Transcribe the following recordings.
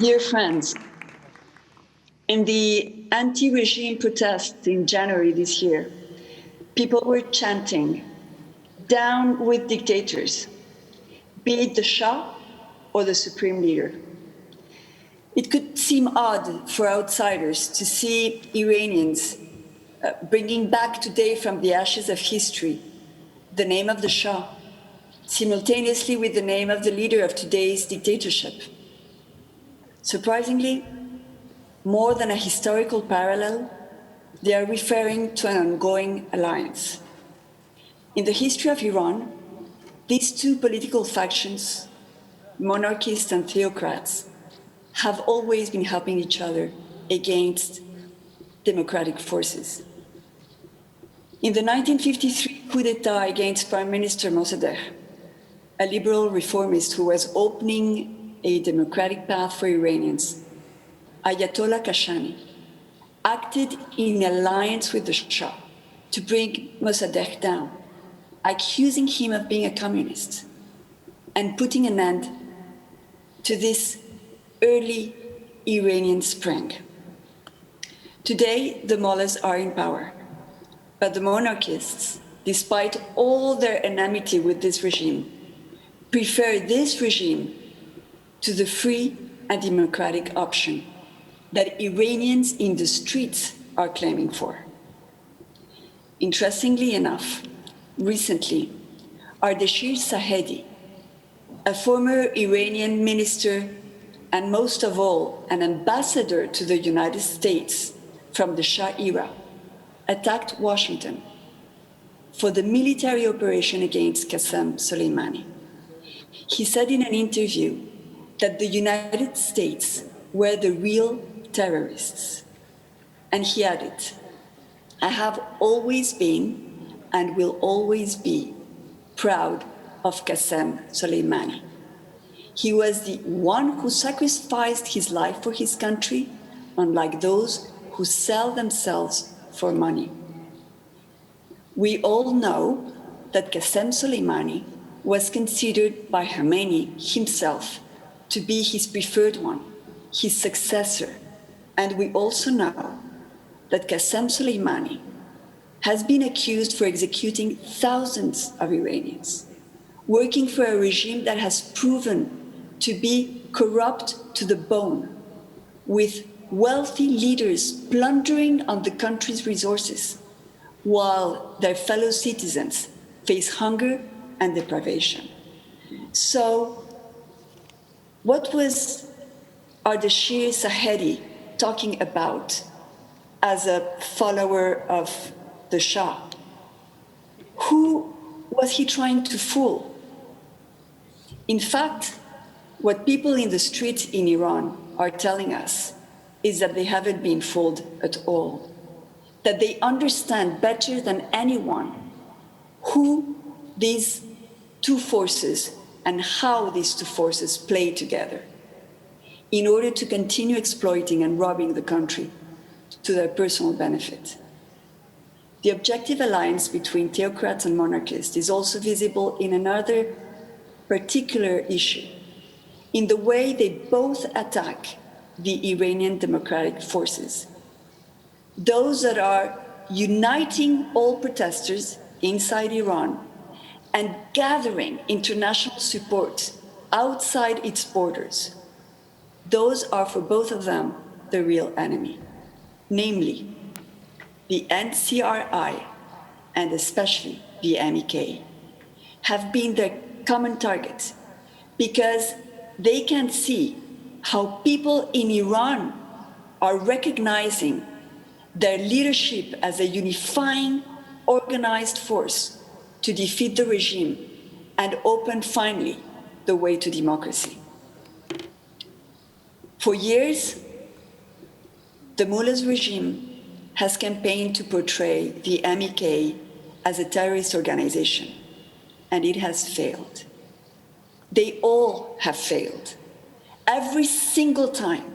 Dear friends, in the anti-regime protests in January this year, people were chanting, "Down with dictators, be it the Shah or the supreme leader." It could seem odd for outsiders to see Iranians bringing back today from the ashes of history the name of the Shah, simultaneously with the name of the leader of today's dictatorship. Surprisingly, more than a historical parallel, they are referring to an ongoing alliance. In the history of Iran, these two political factions, monarchists and theocrats, have always been helping each other against democratic forces. In the 1953 coup d'etat against Prime Minister Mossadegh, a liberal reformist who was opening a democratic path for Iranians, Ayatollah Kashani acted in alliance with the Shah to bring Mossadegh down, accusing him of being a communist and putting an end to this early Iranian spring. Today, the mullahs are in power, but the monarchists, despite all their enmity with this regime, prefer this regime to the free and democratic option that Iranians in the streets are claiming for. Interestingly enough, recently, Ardeshir Sahedi, a former Iranian minister and most of all, an ambassador to the United States from the Shah era, attacked Washington for the military operation against Qasem Soleimani. He said in an interview that the United States were the real terrorists. And he added, "I have always been and will always be proud of Qasem Soleimani. He was the one who sacrificed his life for his country, unlike those who sell themselves for money." We all know that Qasem Soleimani was considered by Khomeini himself to be his preferred one, his successor. And we also know that Qasem Soleimani has been accused for executing thousands of Iranians, working for a regime that has proven to be corrupt to the bone, with wealthy leaders plundering on the country's resources, while their fellow citizens face hunger and deprivation. So, what was Ardeshir Sahedi talking about as a follower of the Shah? Who was he trying to fool? In fact, what people in the streets in Iran are telling us is that they haven't been fooled at all, that they understand better than anyone who these two forces and how these two forces play together in order to continue exploiting and robbing the country to their personal benefit. The objective alliance between theocrats and monarchists is also visible in another particular issue, in the way they both attack the Iranian democratic forces, those that are uniting all protesters inside Iran and gathering international support outside its borders. Those are, for both of them, the real enemy, namely the NCRI and especially the MEK have been their common target because they can see how people in Iran are recognizing their leadership as a unifying, organized force to defeat the regime and open finally the way to democracy. For years, the mullah's regime has campaigned to portray the MEK as a terrorist organization, and it has failed. They all have failed. Every single time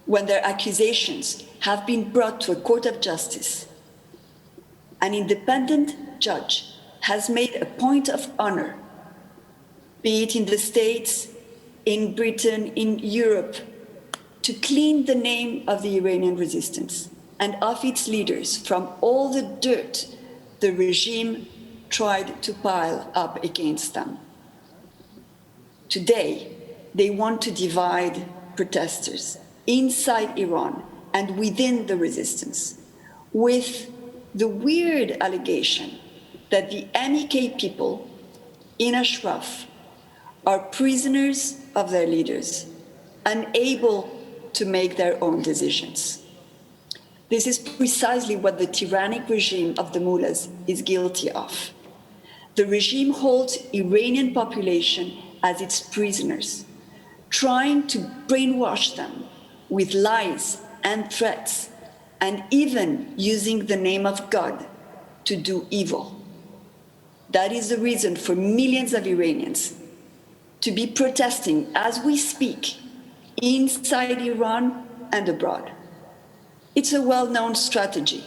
when their accusations have been brought to a court of justice, an independent judge has made a point of honor, be it in the States, in Britain, in Europe, to clean the name of the Iranian resistance and of its leaders from all the dirt the regime tried to pile up against them. Today, they want to divide protesters inside Iran and within the resistance with the weird allegation that the MEK people in Ashraf are prisoners of their leaders, unable to make their own decisions. This is precisely what the tyrannic regime of the mullahs is guilty of. The regime holds Iranian population as its prisoners, trying to brainwash them with lies and threats, and even using the name of God to do evil. That is the reason for millions of Iranians to be protesting as we speak inside Iran and abroad. It's a well-known strategy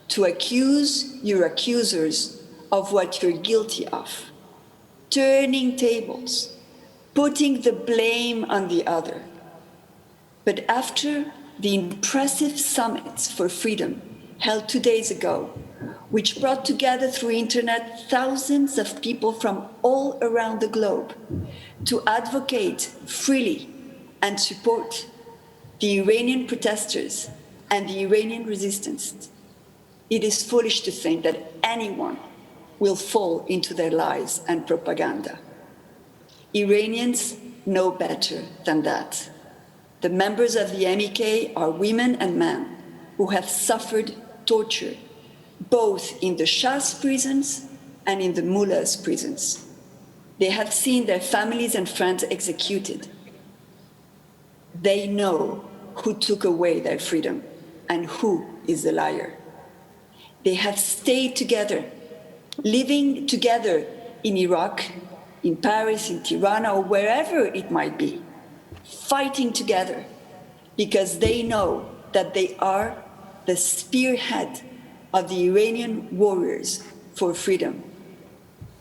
to accuse your accusers of what you're guilty of, turning tables, putting the blame on the other. But after the impressive summits for freedom held 2 days ago, which brought together through internet thousands of people from all around the globe to advocate freely and support the Iranian protesters and the Iranian resistance, it is foolish to think that anyone will fall into their lies and propaganda. Iranians know better than that. The members of the MEK are women and men who have suffered torture, both in the Shah's prisons and in the mullah's prisons. They have seen their families and friends executed. They know who took away their freedom and who is the liar. They have stayed together, living together in Iraq, in Paris, in Tirana, or wherever it might be, fighting together because they know that they are the spearhead of the Iranian warriors for freedom.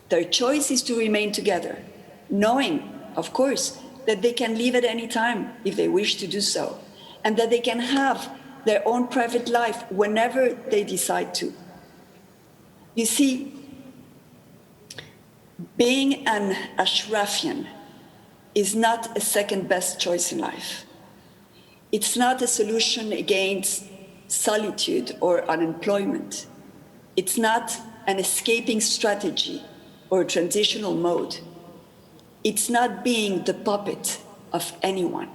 Their choice is to remain together, knowing, of course, that they can leave at any time if they wish to do so, and that they can have their own private life whenever they decide to. You see, being an Ashrafian is not a second best choice in life. It's not a solution against solitude or unemployment. It's not an escaping strategy or a transitional mode. It's not being the puppet of anyone.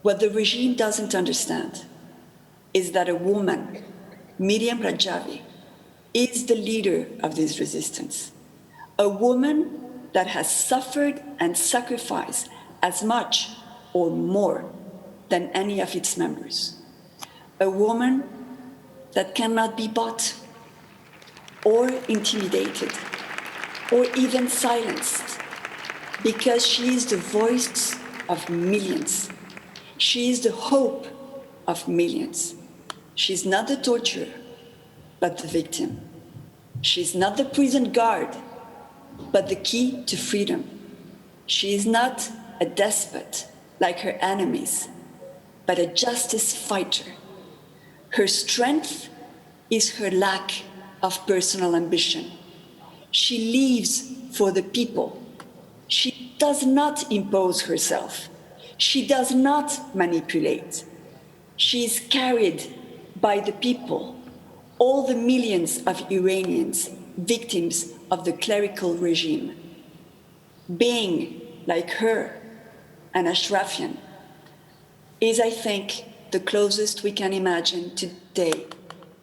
What the regime doesn't understand is that a woman, Miriam Rajavi, is the leader of this resistance. A woman that has suffered and sacrificed as much or more than any of its members. A woman that cannot be bought or intimidated or even silenced because she is the voice of millions. She is the hope of millions. She's not the torturer, but the victim. She's not the prison guard, but the key to freedom. She is not a despot like her enemies, but a justice fighter. Her strength is her lack of personal ambition. She lives for the people. She does not impose herself. She does not manipulate. She is carried by the people, all the millions of Iranians, victims of the clerical regime. Being, like her, an Ashrafian is, I think, the closest we can imagine today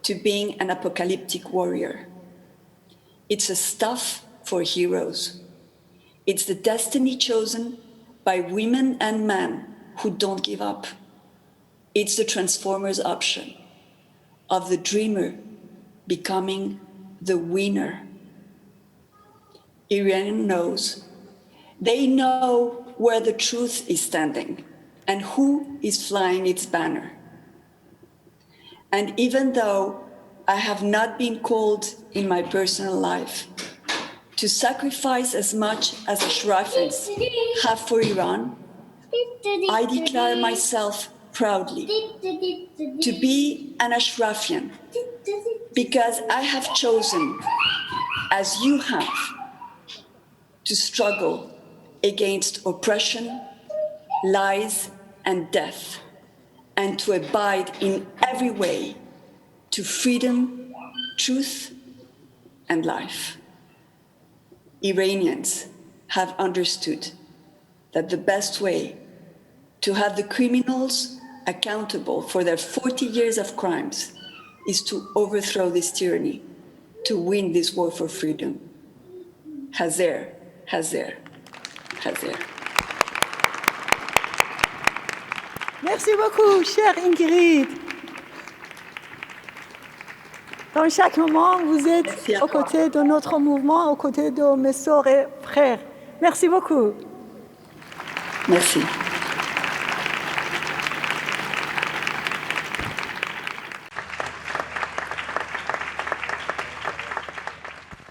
to being an apocalyptic warrior. It's a stuff for heroes. It's the destiny chosen by women and men who don't give up. It's the transformer's option of the dreamer becoming the winner. Iran knows. They know where the truth is standing and who is flying its banner. And even though I have not been called in my personal life to sacrifice as much as Ashrafis have for Iran, I declare myself proudly to be an Ashrafian because I have chosen, as you have, to struggle against oppression, lies, and death, and to abide in every way to freedom, truth, and life. Iranians have understood that the best way to have the criminals accountable for their 40 years of crimes is to overthrow this tyranny, to win this war for freedom. Hazer, Hazer, Hazer. Merci beaucoup, chère Ingrid. Dans chaque moment, vous êtes aux côtés de notre mouvement, aux côtés de mes sœurs et frères. Merci beaucoup. Merci.